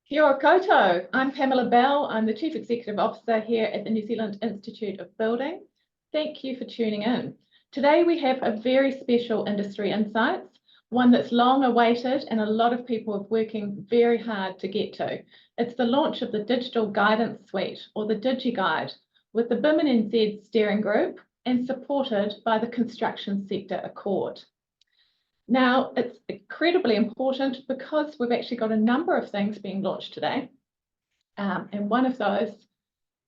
Kia ora koutou. I'm Pamela Bell. I'm the Chief Executive Officer here at the New Zealand Institute of Building. Thank you for tuning in. Today we have a very special industry insights, one that's long awaited and a lot of people are working very hard to get to. It's the launch of the Digital Guidance Suite, or the DigiGuide, with the BIM and NZ steering group and supported by the Construction Sector Accord. Now, it's incredibly important because we've actually got a number of things being launched today. And one of those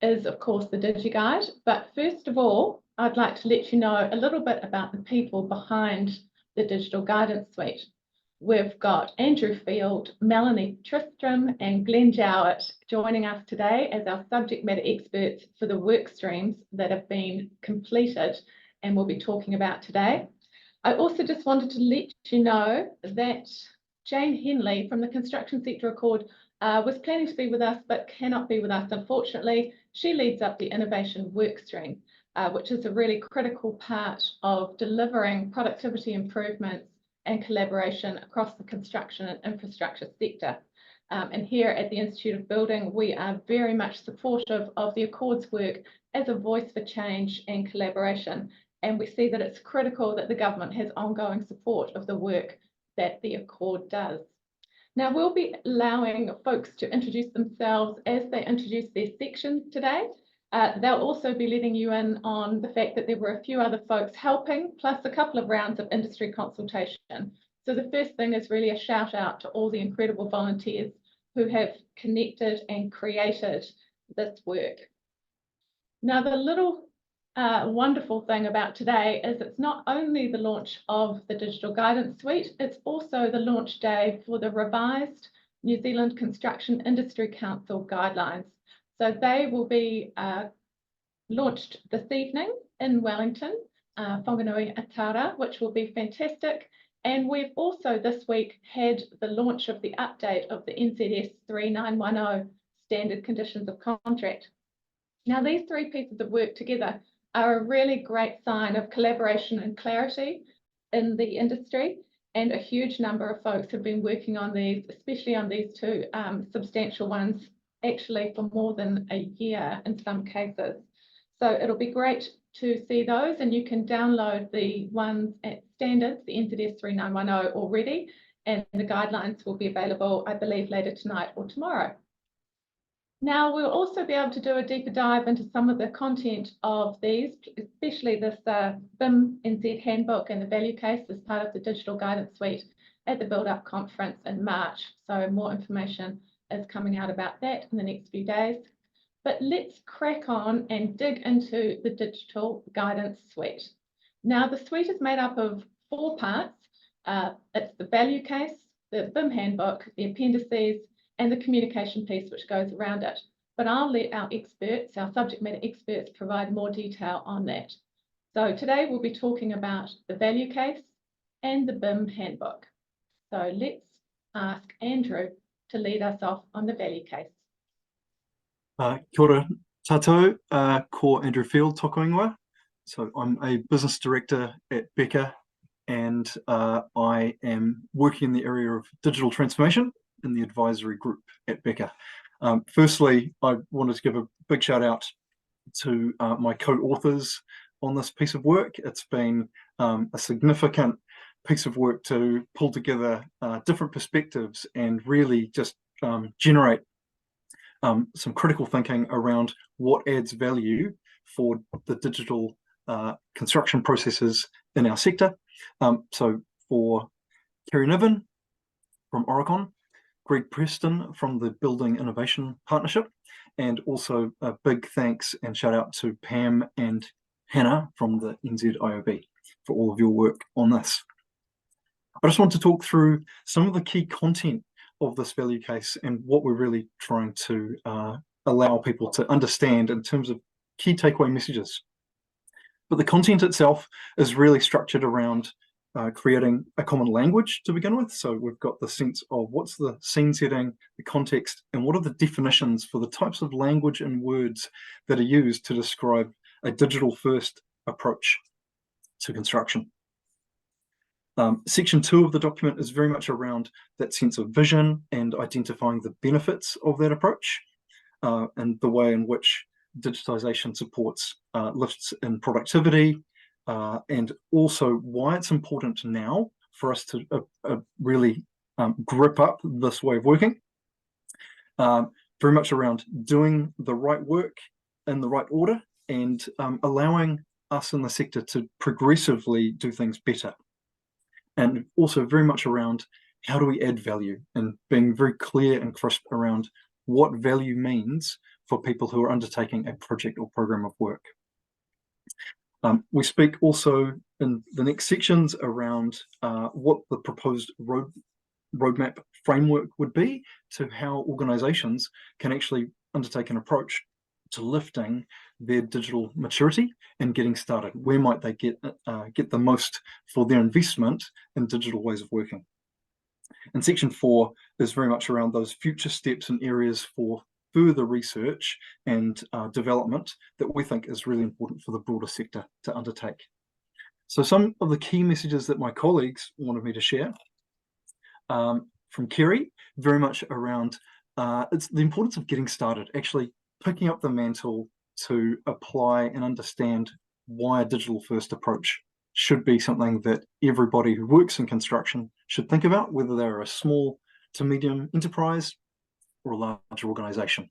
is, of course, the DigiGuide. But first of all, I'd like to let you know a little bit about the people behind the Digital Guidance Suite. We've got Andrew Field, Melanie Tristram, and Glenn Jowett joining us today as our subject matter experts for the work streams that have been completed and we'll be talking about today. I also just wanted to let you know that Jane Henley from the Construction Sector Accord was planning to be with us but cannot be with us, unfortunately. She leads up the innovation workstream, which is a really critical part of delivering productivity improvements and collaboration across the construction and infrastructure sector. And here at the Institute of Building, we are very much supportive of the Accord's work as a voice for change and collaboration. And we see that it's critical that the government has ongoing support of the work that the Accord does. Now, we'll be allowing folks to introduce themselves as they introduce their sections today. They'll also be letting you in on the fact that there were a few other folks helping, plus a couple of rounds of industry consultation. So the first thing is really a shout out to all the incredible volunteers who have connected and created this work. Now, the little wonderful thing about today is it's not only the launch of the Digital Guidance Suite, it's also the launch day for the revised New Zealand Construction Industry Council guidelines. So they will be launched this evening in Wellington, Whanganui Atara, which will be fantastic. And we've also this week had the launch of the update of the NZS 3910 Standard Conditions of Contract. Now, these three pieces of work together are a really great sign of collaboration and clarity in the industry, and a huge number of folks have been working on these, especially on these two substantial ones, actually for more than a year in some cases. So it'll be great to see those, and you can download the ones at standards, the NZS 3910 already, and the guidelines will be available, I believe, later tonight or tomorrow. Now, we'll also be able to do a deeper dive into some of the content of these, especially this BIM NZ handbook and the value case as part of the Digital Guidance Suite at the Build Up Conference in March. So more information is coming out about that in the next few days. But let's crack on and dig into the Digital Guidance Suite. Now, the suite is made up of 4 parts. It's the value case, the BIM handbook, the appendices, and the communication piece which goes around it. But I'll let our experts, our subject matter experts, provide more detail on that. So today we'll be talking about the value case and the BIM handbook. So let's ask Andrew to lead us off on the value case. Kia ora tātou, ko Andrew Field tōku ingoa. So I'm a business director at Becker, and I am working in the area of digital transformation in the advisory group at Becker. Firstly, I wanted to give a big shout out to my co-authors on this piece of work. It's been a significant piece of work to pull together different perspectives and really just generate some critical thinking around what adds value for the digital construction processes in our sector. So for Kerry Niven from Oricon, Greg Preston from the Building Innovation Partnership, and also a big thanks and shout out to Pam and Hannah from the NZIOB for all of your work on this. I just want to talk through some of the key content of this value case and what we're really trying to allow people to understand in terms of key takeaway messages. But the content itself is really structured around creating a common language to begin with. So we've got the sense of what's the scene setting, the context, and what are the definitions for the types of language and words that are used to describe a digital first approach to construction. Section 2 of the document is very much around that sense of vision and identifying the benefits of that approach, and the way in which digitization supports lifts in productivity, and also why it's important now for us to really grip up this way of working. Very much around doing the right work in the right order and allowing us in the sector to progressively do things better. And also very much around how do we add value, and being very clear and crisp around what value means for people who are undertaking a project or program of work. We speak also in the next sections around what the proposed roadmap framework would be to how organizations can actually undertake an approach to lifting their digital maturity and getting started. Where might they get the most for their investment in digital ways of working? And section 4 is very much around those future steps and areas for further research and development that we think is really important for the broader sector to undertake. So some of the key messages that my colleagues wanted me to share from Kerry, very much around it's the importance of getting started, actually picking up the mantle to apply and understand why a digital first approach should be something that everybody who works in construction should think about, whether they're a small to medium enterprise or a larger organization.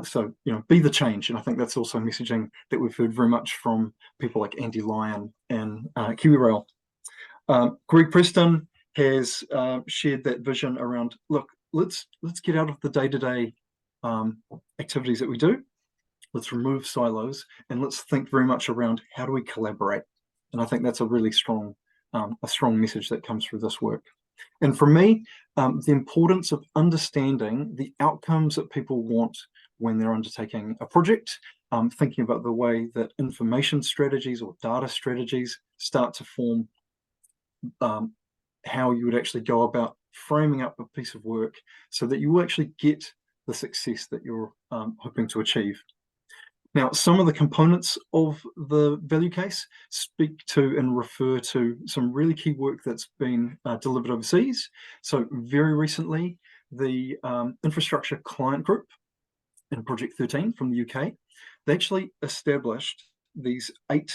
So, be the change. And I think that's also messaging that we've heard very much from people like Andy Lyon and KiwiRail. Greg Preston has shared that vision around, look, let's get out of the day-to-day activities that we do. Let's remove silos and let's think very much around how do we collaborate. And I think that's a really strong message that comes through this work. And for me, the importance of understanding the outcomes that people want when they're undertaking a project, thinking about the way that information strategies or data strategies start to form, how you would actually go about framing up a piece of work so that you will actually get the success that you're hoping to achieve. Now, some of the components of the value case speak to and refer to some really key work that's been delivered overseas. So very recently, the Infrastructure Client Group in Project 13 from the UK, they actually established these 8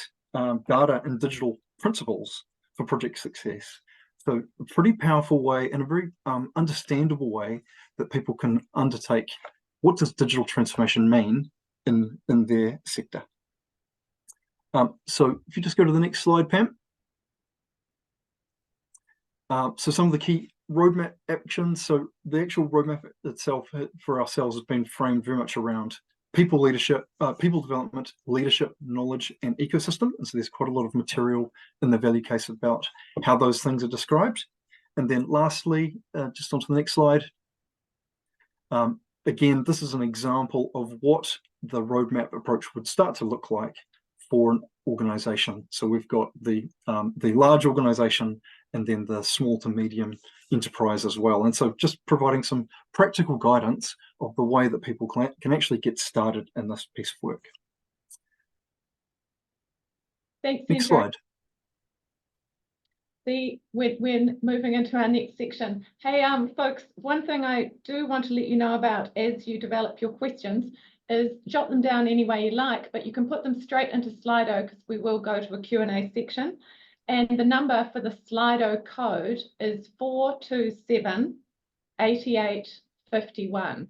data and digital principles for project success. So a pretty powerful way and a very understandable way that people can undertake what does digital transformation mean in their sector. So if you just go to the next slide, Pam. So some of the key roadmap actions. So the actual roadmap itself for ourselves has been framed very much around people leadership, people development, leadership, knowledge, and ecosystem. And so there's quite a lot of material in the value case about how those things are described. And then lastly, just onto the next slide. Again, this is an example of what the roadmap approach would start to look like for an organization. So we've got the large organization and then the small to medium enterprise as well. And so just providing some practical guidance of the way that people can actually get started in this piece of work. Thanks, Next Andrew. slide. We're moving into our next section. Hey, folks, one thing I do want to let you know about as you develop your questions is jot them down any way you like, but you can put them straight into Slido because we will go to a Q&A section. And the number for the Slido code is 427-8851.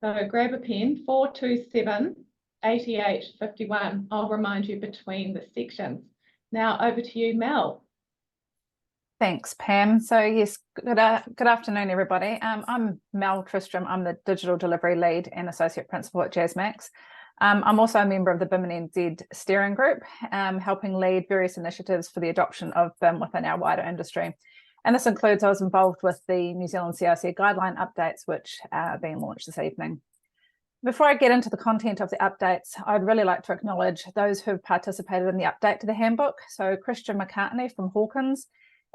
So grab a pen, 427-8851. I'll remind you between the sections. Now over to you, Mel. Thanks, Pam. So yes, good afternoon, everybody. I'm Mel Tristram. I'm the Digital Delivery Lead and Associate Principal at JASMAX. I'm also a member of the BIM and NZ steering group, helping lead various initiatives for the adoption of BIM within our wider industry. And this includes, I was involved with the New Zealand CIC guideline updates, which are being launched this evening. Before I get into the content of the updates, I'd really like to acknowledge those who've participated in the update to the handbook. So Christian McCartney from Hawkins,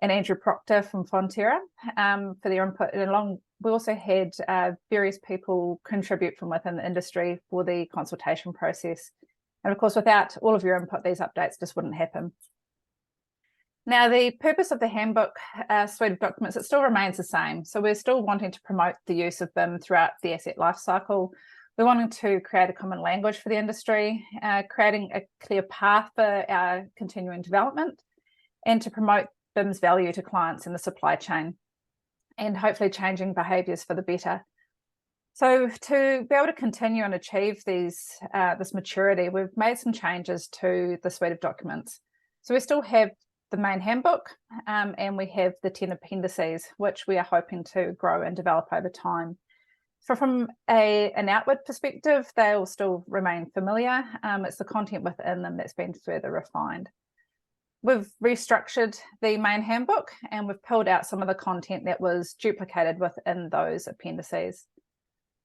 and Andrew Proctor from Fonterra for their input. And we also had various people contribute from within the industry for the consultation process. And of course, without all of your input, these updates just wouldn't happen. Now, the purpose of the handbook suite of documents, it still remains the same. So we're still wanting to promote the use of BIM throughout the asset lifecycle. We're wanting to create a common language for the industry, creating a clear path for our continuing development, and to promote BIM's value to clients in the supply chain, and hopefully changing behaviours for the better. So to be able to continue and achieve this maturity, we've made some changes to the suite of documents. So we still have the main handbook, and we have the 10 appendices, which we are hoping to grow and develop over time. So from an outward perspective, they'll still remain familiar. It's the content within them that's been further refined. We've restructured the main handbook, and we've pulled out some of the content that was duplicated within those appendices.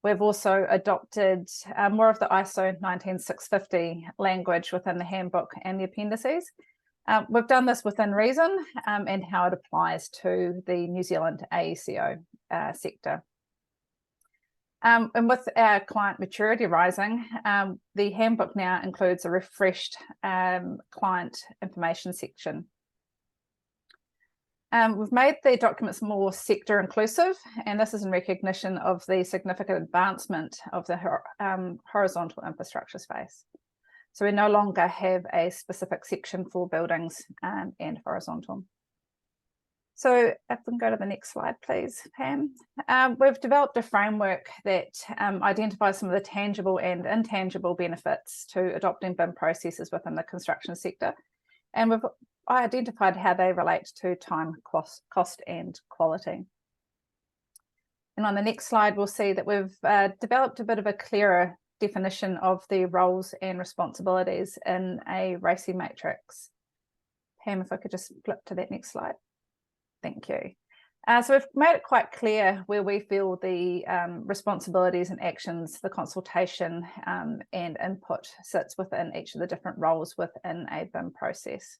We've also adopted more of the ISO 19650 language within the handbook and the appendices. We've done this within reason and how it applies to the New Zealand AECO sector. And with our client maturity rising, the handbook now includes a refreshed client information section. We've made the documents more sector inclusive, and this is in recognition of the significant advancement of the horizontal infrastructure space. So we no longer have a specific section for buildings and horizontal. So if we can go to the next slide, please, Pam. We've developed a framework that identifies some of the tangible and intangible benefits to adopting BIM processes within the construction sector. And we've identified how they relate to time, cost and quality. And on the next slide, we'll see that we've developed a bit of a clearer definition of the roles and responsibilities in a RACI matrix. Pam, if I could just flip to that next slide. Thank you. So we've made it quite clear where we feel the responsibilities and actions, the consultation and input sits within each of the different roles within a BIM process.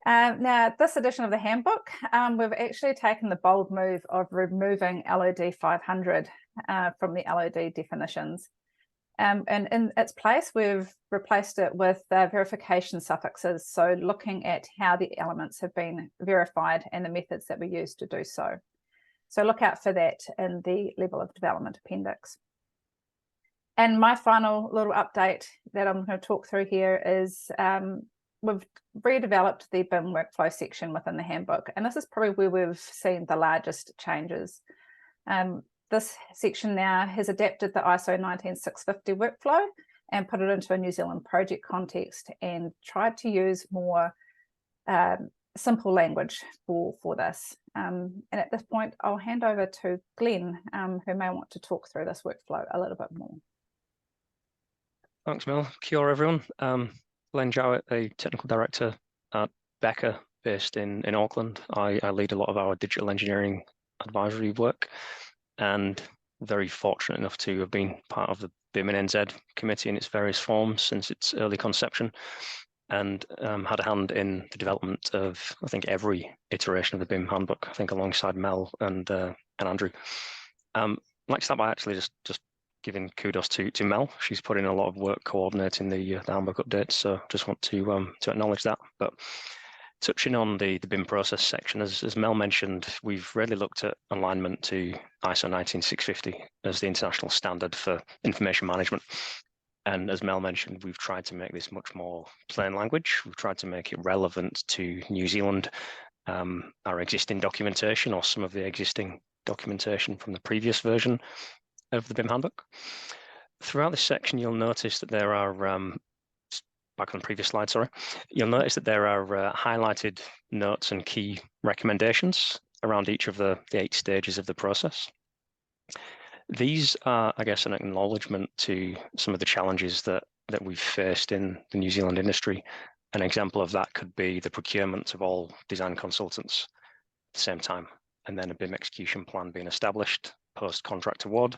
Now, this edition of the handbook, we've actually taken the bold move of removing LOD 500 from the LOD definitions. And in its place, we've replaced it with verification suffixes. So looking at how the elements have been verified and the methods that we use to do so. So look out for that in the level of development appendix. And my final little update that I'm going to talk through here is we've redeveloped the BIM workflow section within the handbook. And this is probably where we've seen the largest changes. This section now has adapted the ISO 19650 workflow and put it into a New Zealand project context and tried to use more simple language for this. And at this point, I'll hand over to Glenn, who may want to talk through this workflow a little bit more. Thanks, Mel. Kia ora, everyone. Glenn Jowett, a technical director at Becker, based in Auckland. I lead a lot of our digital engineering advisory work, and very fortunate enough to have been part of the BIM and NZ committee in its various forms since its early conception, and had a hand in the development of, I think, every iteration of the BIM handbook, I think alongside Mel and Andrew. I'd like to start by actually just giving kudos to Mel. She's put in a lot of work coordinating the handbook updates, so just want to acknowledge that. But touching on the BIM process section, as Mel mentioned, we've really looked at alignment to ISO 19650 as the international standard for information management. And as Mel mentioned, we've tried to make this much more plain language. We've tried to make it relevant to New Zealand, our existing documentation or some of the existing documentation from the previous version of the BIM handbook. Throughout this section, you'll notice that there are back on the previous slide, sorry, you'll notice that there are highlighted notes and key recommendations around each of the 8 stages of the process. These are, I guess, an acknowledgement to some of the challenges that we've faced in the New Zealand industry. An example of that could be the procurement of all design consultants at the same time, and then a BIM execution plan being established post-contract award,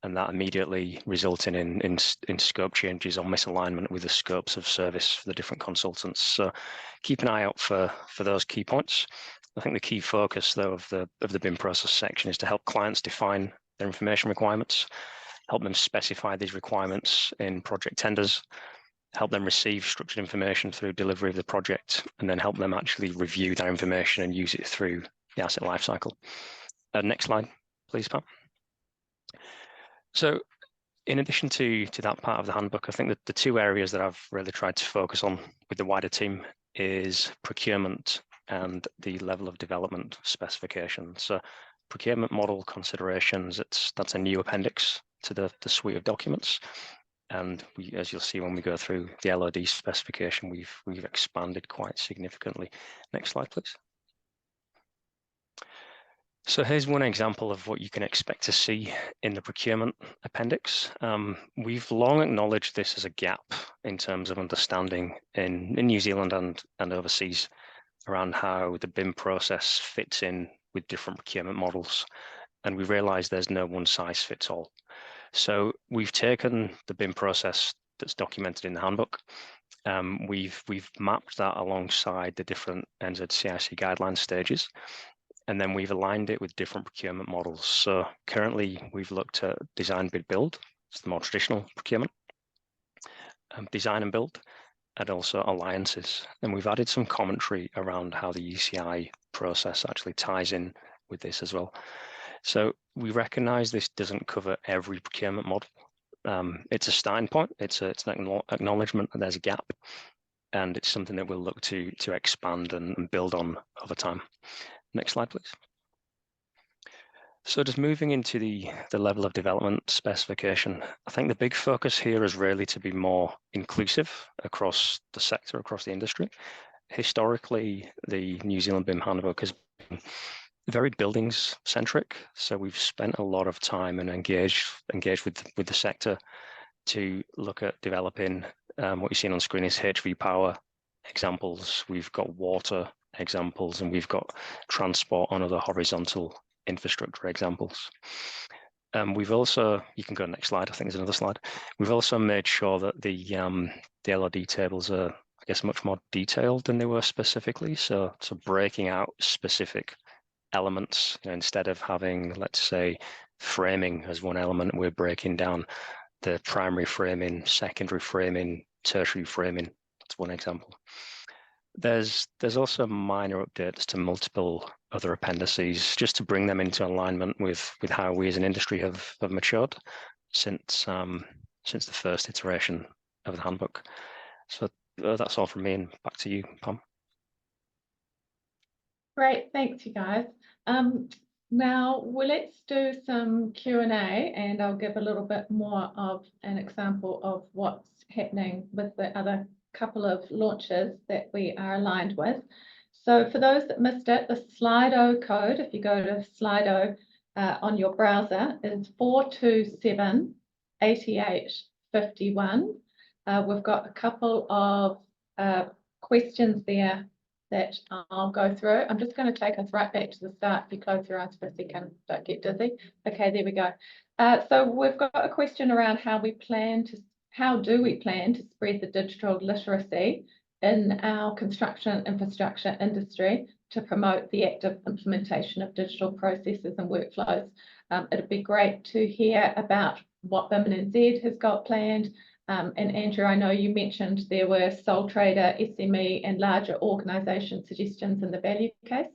and that immediately resulting in scope changes or misalignment with the scopes of service for the different consultants. So keep an eye out for those key points. I think the key focus, though, of the BIM process section is to help clients define their information requirements, help them specify these requirements in project tenders, help them receive structured information through delivery of the project, and then help them actually review that information and use it through the asset lifecycle. Next slide, please, Pam. So in addition to that part of the handbook, I think that the two areas that I've really tried to focus on with the wider team is procurement and the level of development specification. So procurement model considerations, that's a new appendix to the suite of documents. And as you'll see when we go through the LOD specification, we've expanded quite significantly. Next slide, please. So here's one example of what you can expect to see in the procurement appendix. We've long acknowledged this as a gap in terms of understanding in New Zealand and overseas around how the BIM process fits in with different procurement models. And we realize there's no one size fits all. So we've taken the BIM process that's documented in the handbook. We've mapped that alongside the different NZIOB guideline stages. And then we've aligned it with different procurement models. So currently we've looked at design, bid, build. It's the more traditional procurement, design and build, and also alliances. And we've added some commentary around how the UCI process actually ties in with this as well. So we recognize this doesn't cover every procurement model. It's a starting point. It's an acknowledgement that there's a gap, and it's something that we'll look to expand and build on over time. Next slide, please. So just moving into the level of development specification, I think the big focus here is really to be more inclusive across the sector, across the industry. Historically, the New Zealand BIM handbook has been very buildings centric. So we've spent a lot of time and engaged with the sector to look at developing what you're seeing on screen is HV power examples. We've got water examples, and we've got transport and other horizontal infrastructure examples. We've also, you can go to the next slide, I think there's another slide. We've also made sure that the LOD tables are, I guess, much more detailed than they were specifically. So breaking out specific elements, instead of having, let's say, framing as one element, we're breaking down the primary framing, secondary framing, tertiary framing. That's one example. There's also minor updates to multiple other appendices just to bring them into alignment with how we as an industry have matured since the first iteration of the handbook. So that's all from me, and back to you, Pam. Great, thanks you guys. Now let's do some Q&A, and I'll give a little bit more of an example of what's happening with the other couple of launches that we are aligned with. So for those that missed it, the Slido code, if you go to Slido on your browser, is 4278851. We've got a couple of questions there that I'll go through. I'm just going to take us right back to the start. If you close your eyes for a second, don't get dizzy. Okay, there we go. So we've got a question around how do we plan to spread the digital literacy in our construction infrastructure industry to promote the active implementation of digital processes and workflows. It'd be great to hear about what BIM and NZ has got planned. And Andrew, I know you mentioned there were sole trader, SME and larger organisation suggestions in the value case.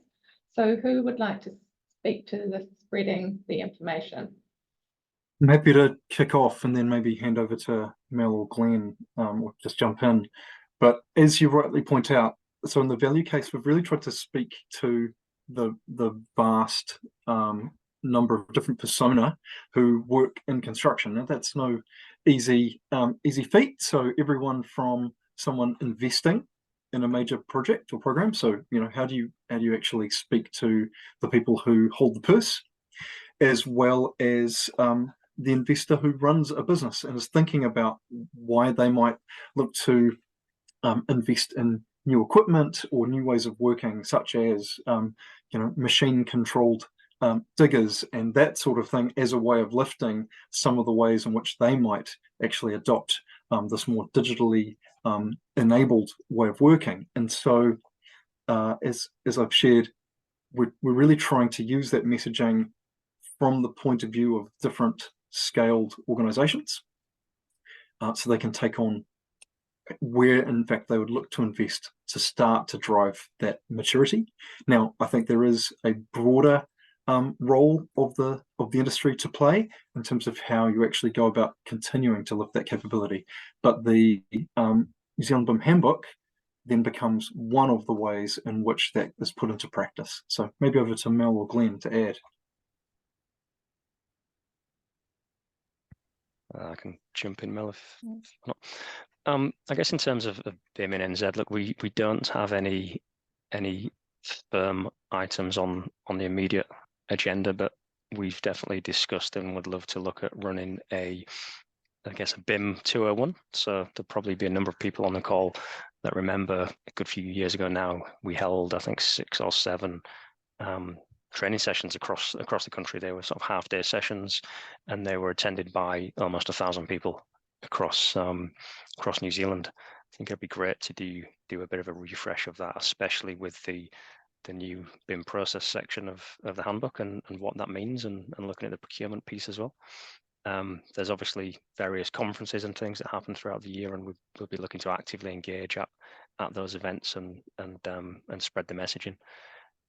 So who would like to speak to the spreading the information? I'm happy to kick off and then maybe hand over to Mel or Glenn, or just jump in. But as you rightly point out, so in the value case, we've really tried to speak to the vast number of different persona who work in construction. Now that's no easy feat. So everyone from someone investing in a major project or program. So how do you actually speak to the people who hold the purse, as well as the investor who runs a business and is thinking about why they might look to invest in new equipment or new ways of working, such as machine controlled diggers and that sort of thing, as a way of lifting some of the ways in which they might actually adopt this more digitally enabled way of working. And so as I've shared, we're really trying to use that messaging from the point of view of different scaled organizations, so they can take on where in fact they would look to invest to start to drive that maturity. Now, I think there is a broader role of the industry to play in terms of how you actually go about continuing to lift that capability. But the New Zealand BIM Handbook then becomes one of the ways in which that is put into practice. So maybe over to Mel or Glenn to add. I can jump in, Mel, if not. I guess in terms of BIM in NZ, look, we don't have any firm items on the immediate agenda, but we've definitely discussed and would love to look at running I guess a BIM 201. So there'll probably be a number of people on the call that remember a good few years ago now, we held, I think, 6 or 7 training sessions across the country. They were sort of half-day sessions, and they were attended by almost 1,000 people across New Zealand. I think it'd be great to do a bit of a refresh of that, especially with the new BIM process section of the handbook and what that means, and looking at the procurement piece as well. There's obviously various conferences and things that happen throughout the year, and we'll be looking to actively engage at those events and spread the messaging.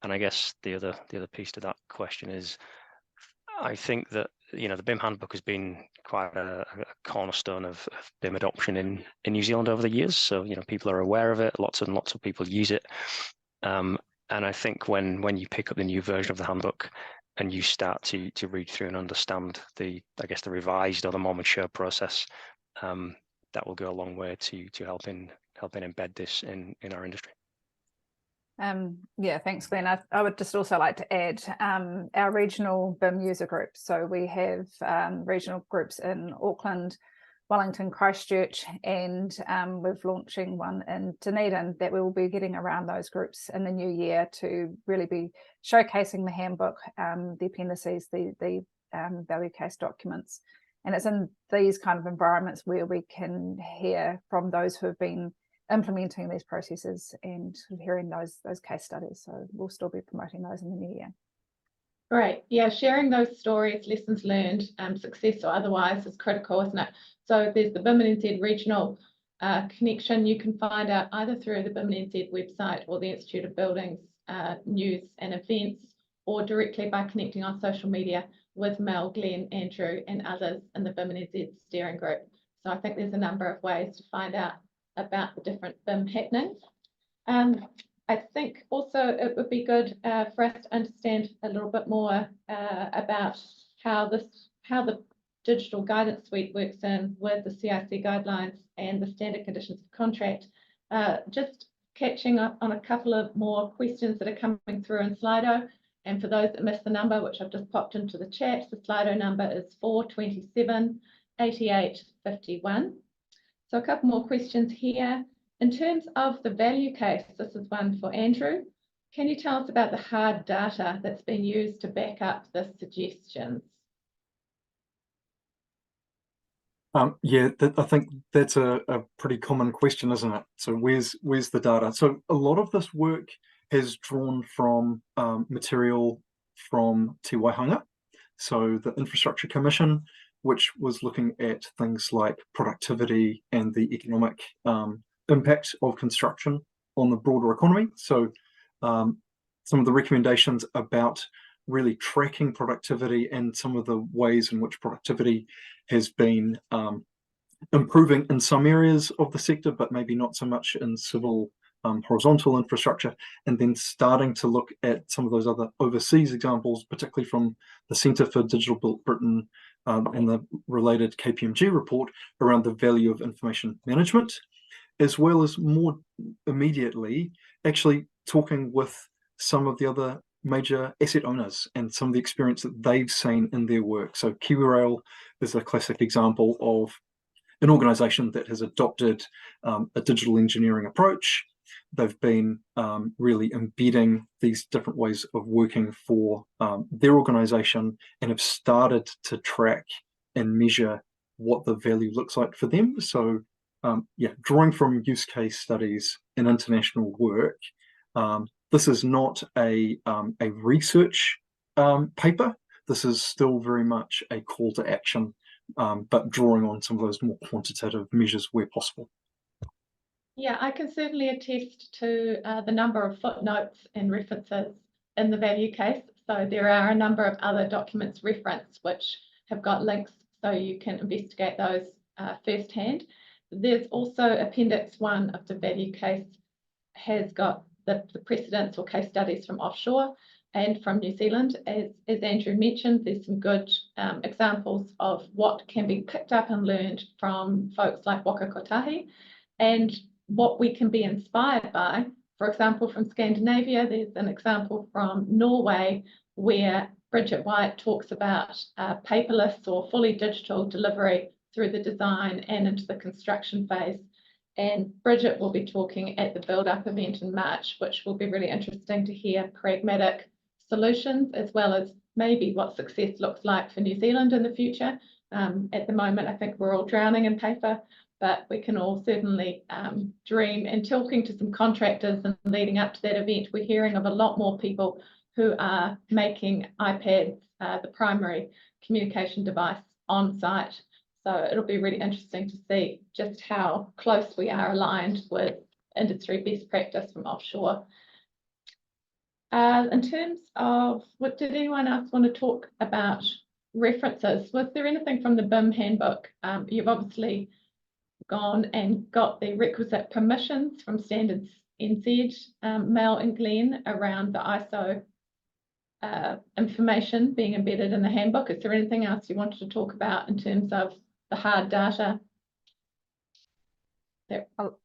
And I guess the other piece to that question is, I think that the BIM handbook has been quite a cornerstone of BIM adoption in New Zealand over the years. So people are aware of it. Lots and lots of people use it. And I think when you pick up the new version of the handbook and you start to read through and understand the revised or the more mature process, that will go a long way to helping embed this in our industry. Yeah, thanks, Glenn. I would just also like to add our regional BIM user groups. So we have regional groups in Auckland, Wellington, Christchurch, and we're launching one in Dunedin that we will be getting around those groups in the new year to really be showcasing the handbook, the appendices, the value case documents. And it's in these kind of environments where we can hear from those who have been implementing these processes and hearing those case studies. So we'll still be promoting those in the new year. Great. Yeah, sharing those stories, lessons learned, success or otherwise, is critical, isn't it? So there's the BIM NZ regional connection. You can find out either through the BIM NZ website or the Institute of Buildings news and events, or directly by connecting on social media with Mel, Glenn, Andrew, and others in the BIM NZ steering group. So I think there's a number of ways to find out about the different BIM happenings. I think also it would be good for us to understand a little bit more about how the digital guidance suite works in with the CIC guidelines and the standard conditions of contract. Just catching up on a couple of more questions that are coming through in Slido. And for those that missed the number, which I've just popped into the chat, the Slido number is 427 88 51. So a couple more questions here. In terms of the value case, this is one for Andrew. Can you tell us about the hard data that's been used to back up the suggestions? Yeah, I think that's a pretty common question, isn't it? So where's the data? So a lot of this work has drawn from material from Te Waihanga. So the Infrastructure Commission, which was looking at things like productivity and the economic impact of construction on the broader economy. So some of the recommendations about really tracking productivity and some of the ways in which productivity has been improving in some areas of the sector, but maybe not so much in civil horizontal infrastructure, and then starting to look at some of those other overseas examples, particularly from the Centre for Digital Built Britain and the related KPMG report around the value of information management, as well as more immediately actually talking with some of the other major asset owners and some of the experience that they've seen in their work. So KiwiRail is a classic example of an organisation that has adopted a digital engineering approach. They've been really embedding these different ways of working for their organisation and have started to track and measure what the value looks like for them. So yeah, drawing from use case studies and international work, this is not a research paper. This is still very much a call to action, but drawing on some of those more quantitative measures where possible. Yeah, I can certainly attest to the number of footnotes and references in the value case. So there are a number of other documents referenced which have got links so you can investigate those firsthand. There's also Appendix 1 of the value case has got the precedents or case studies from offshore and from New Zealand. As Andrew mentioned, there's some good examples of what can be picked up and learned from folks like Waka Kotahi, and what we can be inspired by. For example, from Scandinavia, there's an example from Norway where Bridget White talks about paperless or fully digital delivery through the design and into the construction phase. And Bridget will be talking at the build-up event in March, which will be really interesting to hear pragmatic solutions, as well as maybe what success looks like for New Zealand in the future. At the moment, I think we're all drowning in paper, but we can all certainly dream. And talking to some contractors and leading up to that event, we're hearing of a lot more people who are making iPads the primary communication device on site. So it'll be really interesting to see just how close we are aligned with industry best practice from offshore. In terms of what did anyone else want to talk about references? Was there anything from the BIM handbook? You've obviously gone and got the requisite permissions from Standards NZ, Mel and Glenn, around the ISO information being embedded in the handbook. Is there anything else you wanted to talk about in terms of the hard data?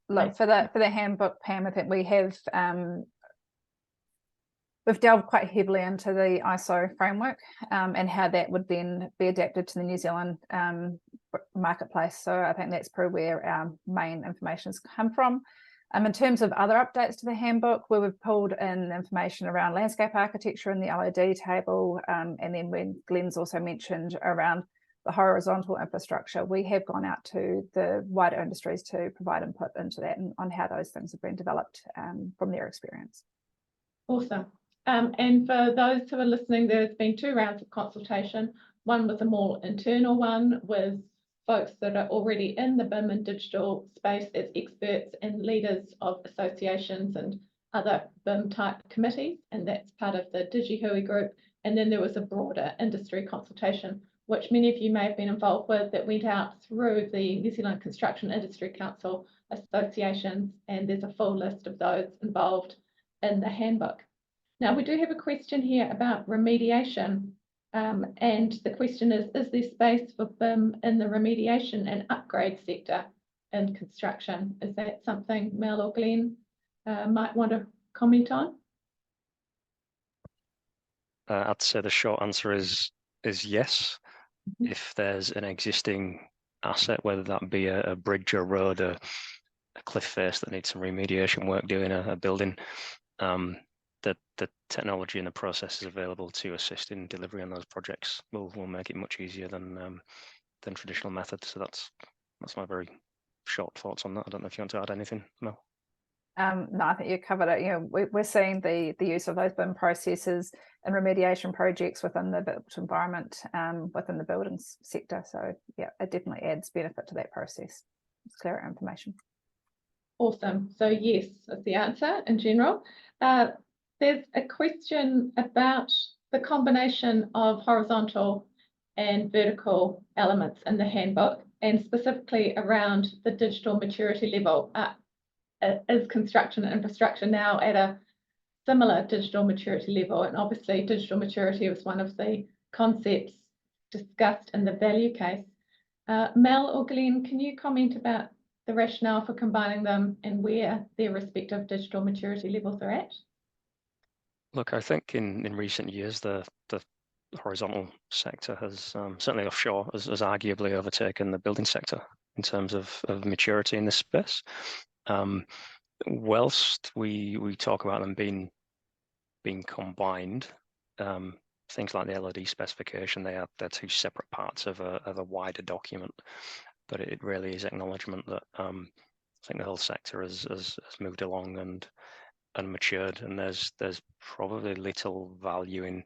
Look, for the handbook, Pam, I think we have we've delved quite heavily into the ISO framework and how that would then be adapted to the New Zealand marketplace. So I think that's probably where our main information has come from. In terms of other updates to the handbook, where we've pulled in information around landscape architecture in the LOD table, and then when Glenn's also mentioned around the horizontal infrastructure, we have gone out to the wider industries to provide input into that and on how those things have been developed from their experience. Awesome. And for those who are listening, there's been 2 rounds of consultation. One was a more internal one with folks that are already in the BIM and digital space as experts and leaders of associations and other BIM type committees, and that's part of the DigiGuide group. And then there was a broader industry consultation, which many of you may have been involved with, that went out through the New Zealand Construction Industry Council associations, and there's a full list of those involved in the handbook. Now, we do have a question here about remediation, and the question is there space for BIM in the remediation and upgrade sector in construction? Is that something Mel or Glenn might want to comment on? I'd say the short answer is yes. Mm-hmm. If there's an existing asset, whether that be a bridge, a road, a cliff face that needs some remediation work doing, a building, the technology and the processes available to assist in delivery on those projects will make it much easier than traditional methods. So that's my very short thoughts on that. I don't know if you want to add anything, Mel. No, I think you covered it. You know, we're seeing the use of those BIM processes and remediation projects within the built environment, within the buildings sector. So yeah, it definitely adds benefit to that process. It's clearer information. Awesome. So yes, that's the answer in general. There's a question about the combination of horizontal and vertical elements in the handbook, and specifically around the digital maturity level. Is construction and infrastructure now at a similar digital maturity level? And obviously digital maturity was one of the concepts discussed in the value case. Mel or Glenn, can you comment about the rationale for combining them and where their respective digital maturity levels are at? Look, I think in recent years, the horizontal sector has certainly offshore has arguably overtaken the building sector in terms of maturity in this space. Whilst we talk about them being combined, things like the LOD specification, they're 2 separate parts of a wider document. But it really is acknowledgement that I think the whole sector has moved along and matured, and there's probably little value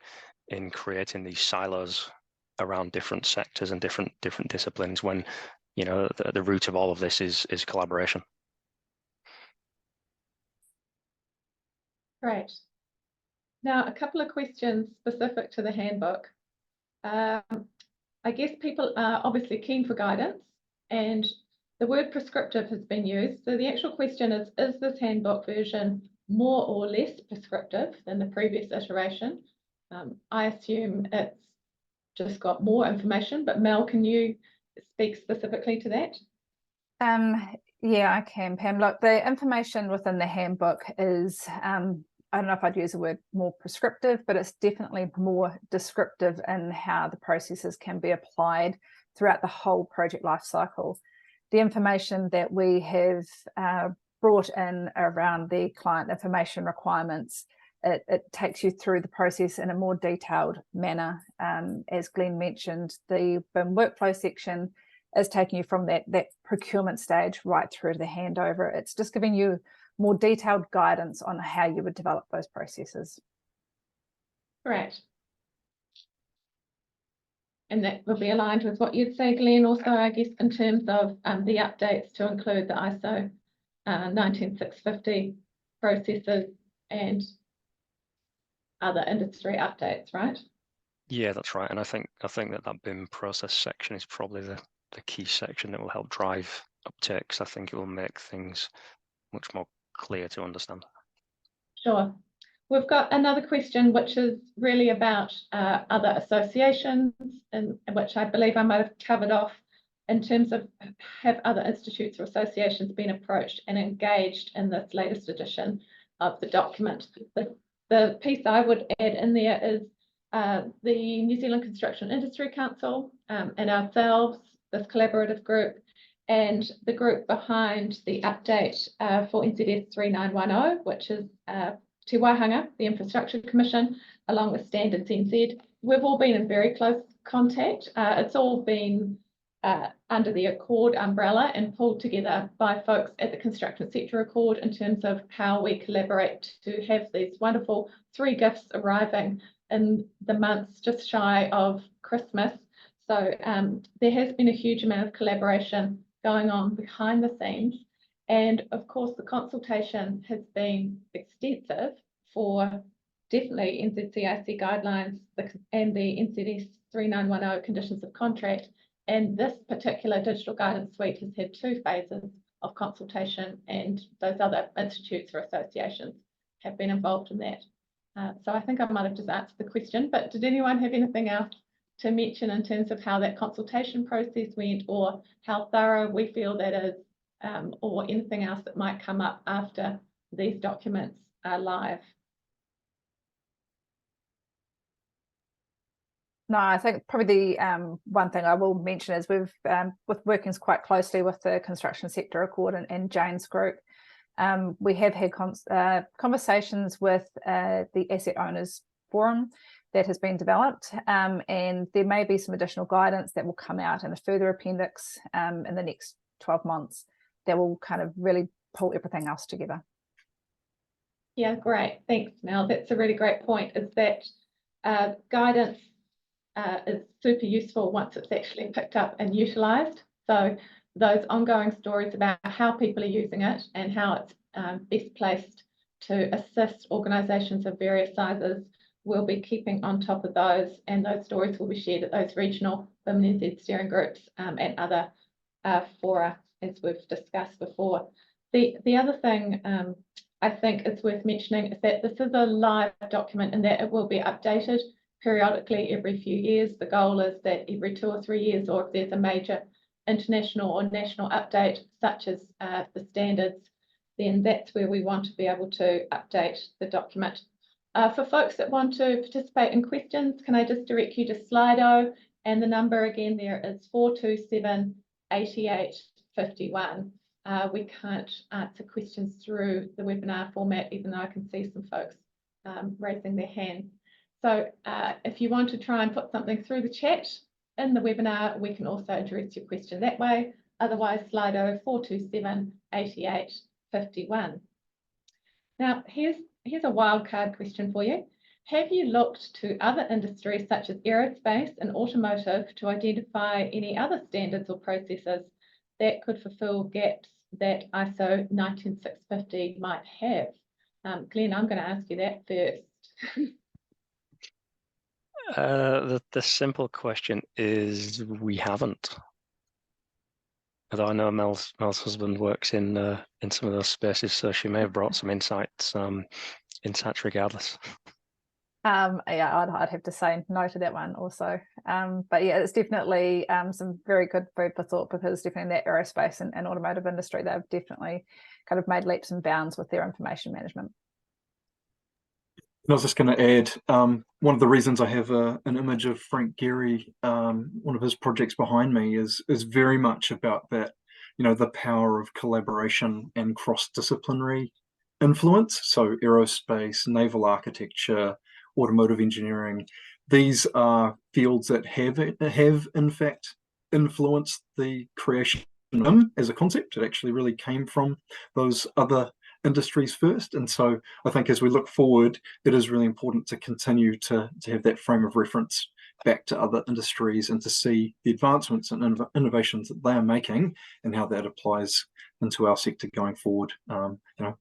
in creating these silos around different sectors and different disciplines when, you know, the root of all of this is collaboration. Great. Now, a couple of questions specific to the handbook. I guess people are obviously keen for guidance, and the word prescriptive has been used. So the actual question is this handbook version more or less prescriptive than the previous iteration? I assume it's just got more information, but Mel, can you speak specifically to that? Yeah, I can, Pam. Look, the information within the handbook is, I don't know if I'd use the word more prescriptive, but it's definitely more descriptive in how the processes can be applied throughout the whole project lifecycle. The information that we have brought in around the client information requirements, it takes you through the process in a more detailed manner. As Glenn mentioned, the BIM workflow section is taking you from that procurement stage right through to the handover. It's just giving you more detailed guidance on how you would develop those processes. Great. And that will be aligned with what you'd say, Glenn, also, I guess, in terms of the updates to include the ISO 19650 processes and other industry updates, right? Yeah, that's right. And I think that BIM process section is probably the key section that will help drive uptake, because I think it will make things much more clear to understand. Sure. We've got another question, which is really about other associations, and which I believe I might have covered off in terms of have other institutes or associations been approached and engaged in this latest edition of the document. The piece I would add in there is the New Zealand Construction Industry Council and ourselves, this collaborative group, and the group behind the update for NZS 3910, which is Te Waihanga, the Infrastructure Commission, along with Standards NZ. We've all been in very close contact. It's all been under the Accord umbrella and pulled together by folks at the Construction Sector Accord in terms of how we collaborate to have these wonderful 3 gifts arriving in the months just shy of Christmas. So there has been a huge amount of collaboration going on behind the scenes. And of course, the consultation has been extensive for definitely NZCIC guidelines and the NZS 3910 conditions of contract. And this particular digital guidance suite has had 2 phases of consultation, and those other institutes or associations have been involved in that. So I think I might have just answered the question, but did anyone have anything else to mention in terms of how that consultation process went, or how thorough we feel that is, or anything else that might come up after these documents are live? No, I think probably the one thing I will mention is we've with working quite closely with the Construction Sector Accord and Jane's group. We have had conversations with the Asset Owners Forum that has been developed, and there may be some additional guidance that will come out in a further appendix in the next 12 months that will kind of really pull everything else together. Yeah, great. Thanks, Mel. That's a really great point, is that guidance is super useful once it's actually picked up and utilised. So those ongoing stories about how people are using it and how it's best placed to assist organisations of various sizes, we'll be keeping on top of those, and those stories will be shared at those regional BIM NZ steering groups and other fora, as we've discussed before. The other thing I think it's worth mentioning is that this is a live document and that it will be updated periodically every few years. The goal is that every 2 or 3 years, or if there's a major international or national update, such as the standards, then that's where we want to be able to update the document. For folks that want to participate in questions, can I just direct you to Slido, and the number again there is 427 8851. We can't answer questions through the webinar format, even though I can see some folks raising their hand. So if you want to try and put something through the chat in the webinar, we can also address your question that way. Otherwise, Slido 427 8851. Now, here's a wildcard question for you. Have you looked to other industries such as aerospace and automotive to identify any other standards or processes that could fulfill gaps that ISO 19650 might have? Glenn, I'm going to ask you that first. The simple question is we haven't. Although I know Mel's husband works in some of those spaces, so she may have brought some insights regardless. Yeah, I'd have to say no to that one also. But yeah, it's definitely some very good food for thought, because definitely in that aerospace and automotive industry, they've definitely kind of made leaps and bounds with their information management. I was just going to add, one of the reasons I have an image of Frank Gehry, one of his projects behind me, is very much about that, the power of collaboration and cross-disciplinary influence. So aerospace, naval architecture, automotive engineering, these are fields that have in fact influenced the creation of them as a concept. It actually really came from those other industries first. And so I think as we look forward, it is really important to continue to have that frame of reference back to other industries and to see the advancements and innovations that they are making and how that applies into our sector going forward.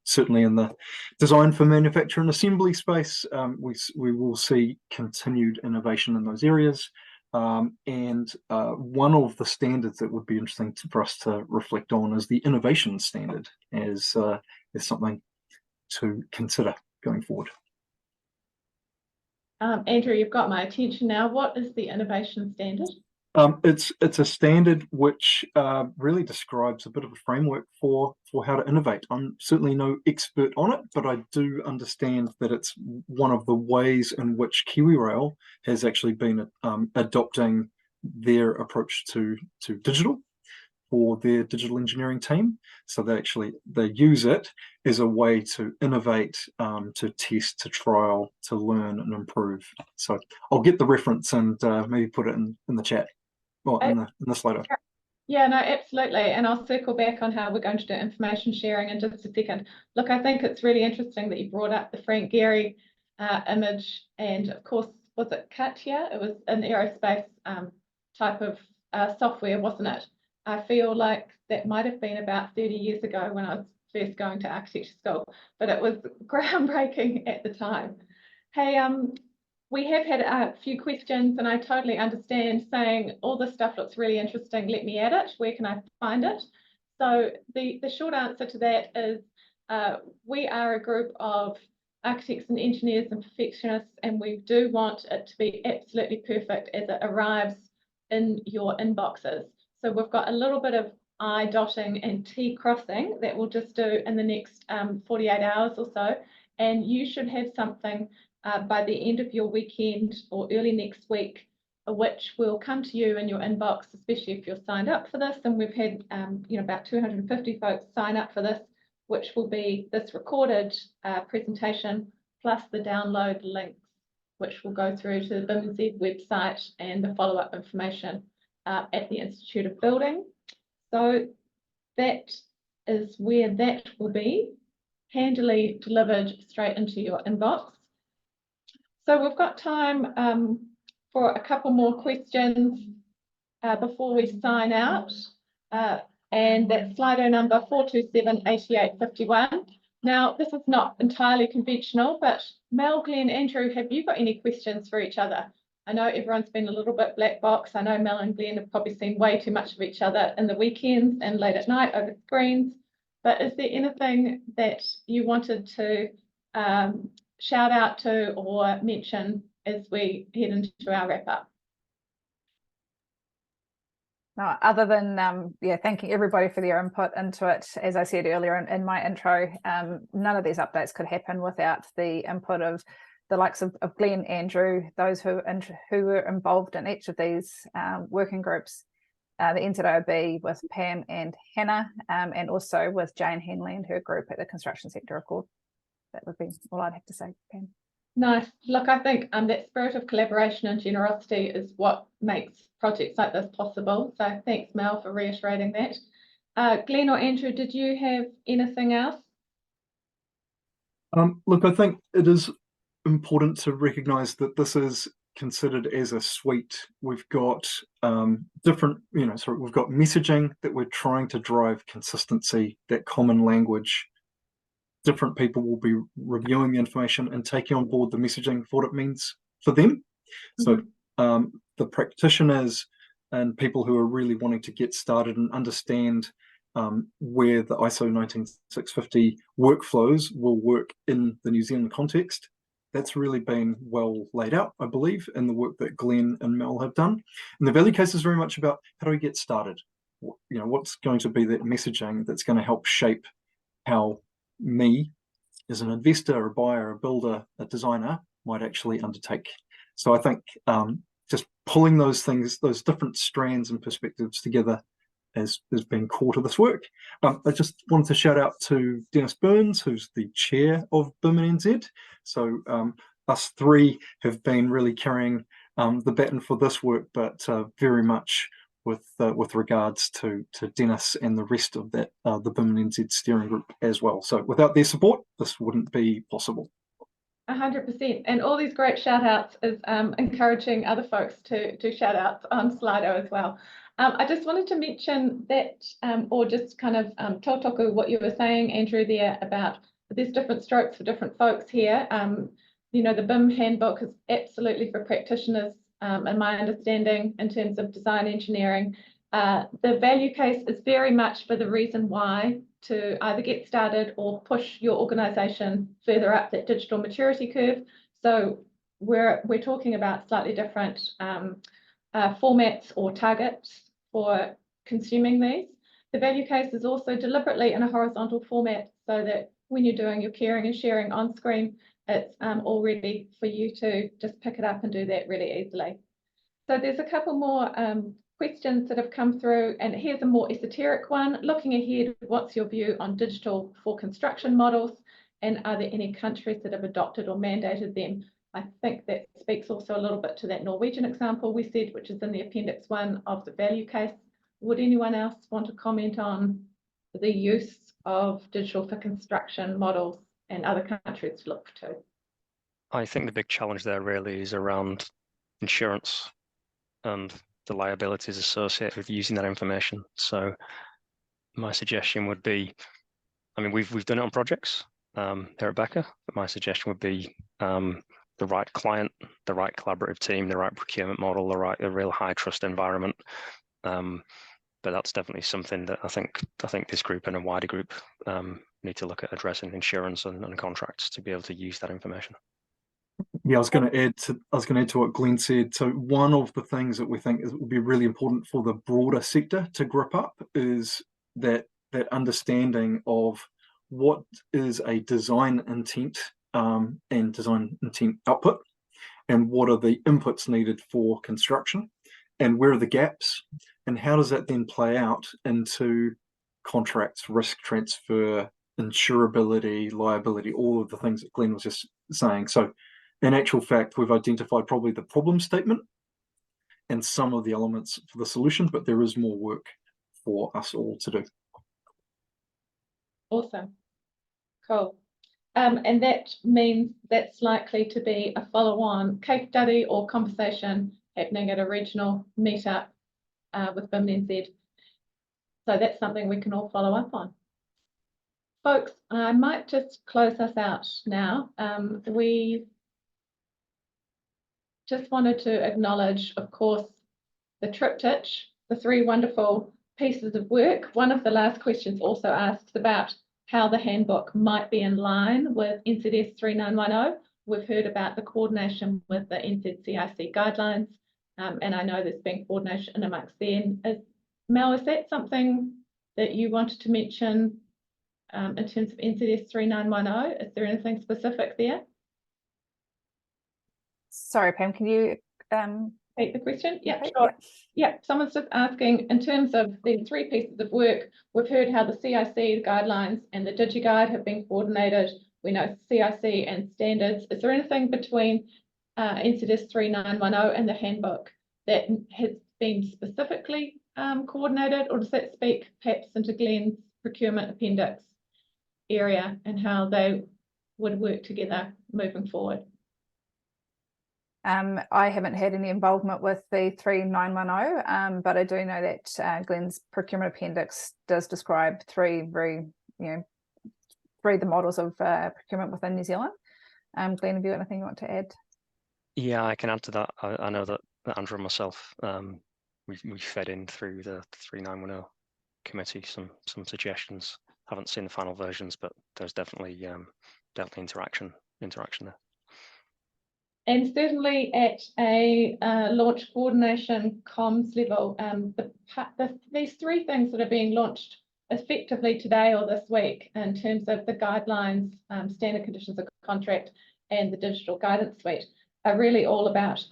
Certainly in the design for manufacture and assembly space, we will see continued innovation in those areas. And one of the standards that would be interesting for us to reflect on is the innovation standard as something to consider going forward. Andrew, you've got my attention now. What is the innovation standard? It's a standard which really describes a bit of a framework for how to innovate. I'm certainly no expert on it, but I do understand that it's one of the ways in which KiwiRail has actually been adopting their approach to digital for their digital engineering team. So they use it as a way to innovate, to test, to trial, to learn and improve. So I'll get the reference and maybe put it in the chat or in the Slido. Yeah, no, absolutely. And I'll circle back on how we're going to do information sharing in just a second. Look, I think it's really interesting that you brought up the Frank Gehry image. And of course, was it Katia? It was an aerospace type of software, wasn't it? I feel like that might have been about 30 years ago when I was first going to architecture school, but it was groundbreaking at the time. Hey, we have had a few questions, and I totally understand saying all this stuff looks really interesting. Let me add it. Where can I find it? So the short answer to that is we are a group of architects and engineers and perfectionists, and we do want it to be absolutely perfect as it arrives in your inboxes. So we've got a little bit of I dotting and T crossing that we'll just do in the next 48 hours or so. And you should have something by the end of your weekend or early next week, which will come to you in your inbox, especially if you're signed up for this. And we've had about 250 folks sign up for this, which will be this recorded presentation plus the download links, which will go through to the BIMZ website and the follow-up information at the Institute of Building. So that is where that will be handily delivered straight into your inbox. So we've got time for a couple more questions before we sign out. And that's Slido number 4278851. Now, this is not entirely conventional, but Mel, Glenn, Andrew, have you got any questions for each other? I know everyone's been a little bit black box. I know Mel and Glenn have probably seen way too much of each other in the weekends and late at night over screens. But is there anything that you wanted to shout out to or mention as we head into our wrap up? No, other than thanking everybody for their input into it. As I said earlier in my intro, none of these updates could happen without the input of the likes of Glenn, Andrew, those who were involved in each of these working groups, the NZIOB with Pam and Hannah, and also with Jane Henley and her group at the Construction Sector Accord. That would be all I'd have to say, Pam. Nice. Look, I think that spirit of collaboration and generosity is what makes projects like this possible. So thanks, Mel, for reiterating that. Glenn or Andrew, did you have anything else? Look, I think it is important to recognise that this is considered as a suite. We've got different, we've got messaging that we're trying to drive consistency, that common language, different people will be reviewing the information and taking on board the messaging for what it means for them. So the practitioners and people who are really wanting to get started and understand where the ISO 19650 workflows will work in the New Zealand context, that's really been well laid out, I believe, in the work that Glenn and Mel have done. And the value case is very much about how do we get started? What's going to be that messaging that's going to help shape how me, as an investor, a buyer, a builder, a designer, might actually undertake. So I think just pulling those things, those different strands and perspectives together has been core to this work. I just wanted to shout out to Dennis Burns, who's the chair of BIM and NZ. So us three have been really carrying the baton for this work, but very much with regards to Dennis and the rest of that the BIM and NZ steering group as well. So without their support, this wouldn't be possible. 100%, and all these great shout outs is encouraging other folks to do shout outs on Slido as well. I just wanted to mention that, or just kind of tautoko what you were saying, Andrew, there about there's different strokes for different folks here. The BIM handbook is absolutely for practitioners, in my understanding, in terms of design engineering. The value case is very much for the reason why to either get started or push your organisation further up that digital maturity curve. So we're talking about slightly different formats or targets for consuming these. The value case is also deliberately in a horizontal format so that when you're doing your caring and sharing on screen, it's all ready for you to just pick it up and do that really easily. So there's a couple more questions that have come through, and here's a more esoteric one. Looking ahead, what's your view on digital for construction models, and are there any countries that have adopted or mandated them? I think that speaks also a little bit to that Norwegian example we said, which is in the Appendix 1 of the value case. Would anyone else want to comment on the use of digital for construction models and other countries to look to? I think the big challenge there really is around insurance and the liabilities associated with using that information. So my suggestion would be, I mean, we've done it on projects here at Becker, but my suggestion would be the right client, the right collaborative team, the right procurement model, a real high trust environment. But that's definitely something that I think this group and a wider group need to look at addressing insurance and contracts to be able to use that information. Yeah, I was going to add to what Glenn said. So one of the things that we think will be really important for the broader sector to grip up is that understanding of what is a design intent and design intent output, and what are the inputs needed for construction, and where are the gaps, and how does that then play out into contracts, risk transfer, insurability, liability, all of the things that Glenn was just saying. So in actual fact, we've identified probably the problem statement and some of the elements for the solution, but there is more work for us all to do. Awesome. Cool. And that means that's likely to be a follow-on case study or conversation happening at a regional meetup with BIM NZ. So that's something we can all follow up on. Folks, I might just close us out now. We just wanted to acknowledge, of course, the triptych, the three wonderful pieces of work. One of the last questions also asks about how the handbook might be in line with NZS 3910. We've heard about the coordination with the NZCIC guidelines, and I know there's been coordination amongst them. Mel, is that something that you wanted to mention in terms of NZS 3910? Is there anything specific there? Sorry, Pam, can you take the question? Yeah, okay, sure. Yeah, someone's just asking, in terms of the three pieces of work, we've heard how the CIC guidelines and the DigiGuide have been coordinated. We know CIC and standards. Is there anything between NZS 3910 and the handbook that has been specifically coordinated, or does that speak perhaps into Glenn's procurement appendix area and how they would work together moving forward? I haven't had any involvement with the 3910, but I do know that Glenn's procurement appendix does describe three very, through the models of procurement within New Zealand. Glenn, have you got anything you want to add? Yeah, I can add to that. I know that Andrew and myself, we fed in through the 3910 committee some suggestions. Haven't seen the final versions, but there's definitely interaction there. And certainly at a launch coordination comms level, these three things that are being launched effectively today or this week in terms of the guidelines, standard conditions of contract, and the digital guidance suite are really all about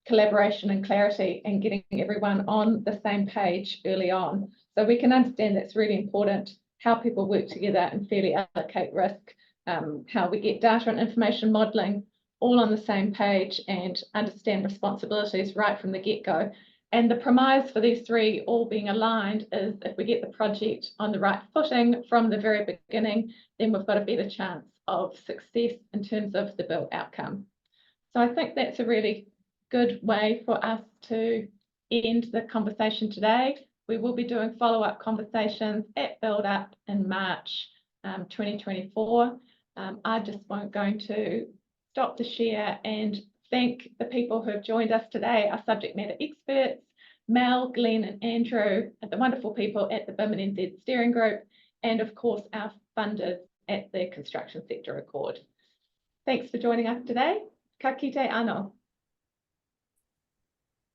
collaboration and clarity and getting everyone on the same page early on. So we can understand that's really important, how people work together and fairly allocate risk, how we get data and information modelling all on the same page and understand responsibilities right from the get-go. And the premise for these three all being aligned is if we get the project on the right footing from the very beginning, then we've got a better chance of success in terms of the built outcome. So I think that's a really good way for us to end the conversation today. We will be doing follow-up conversations at Build Up in March 2024. I just won't going to stop the share and thank the people who have joined us today, our subject matter experts, Mel, Glenn and Andrew, the wonderful people at the BIM and NZ Steering Group, and of course our funders at the Construction Sector Accord. Thanks for joining us today. Ka kite anō.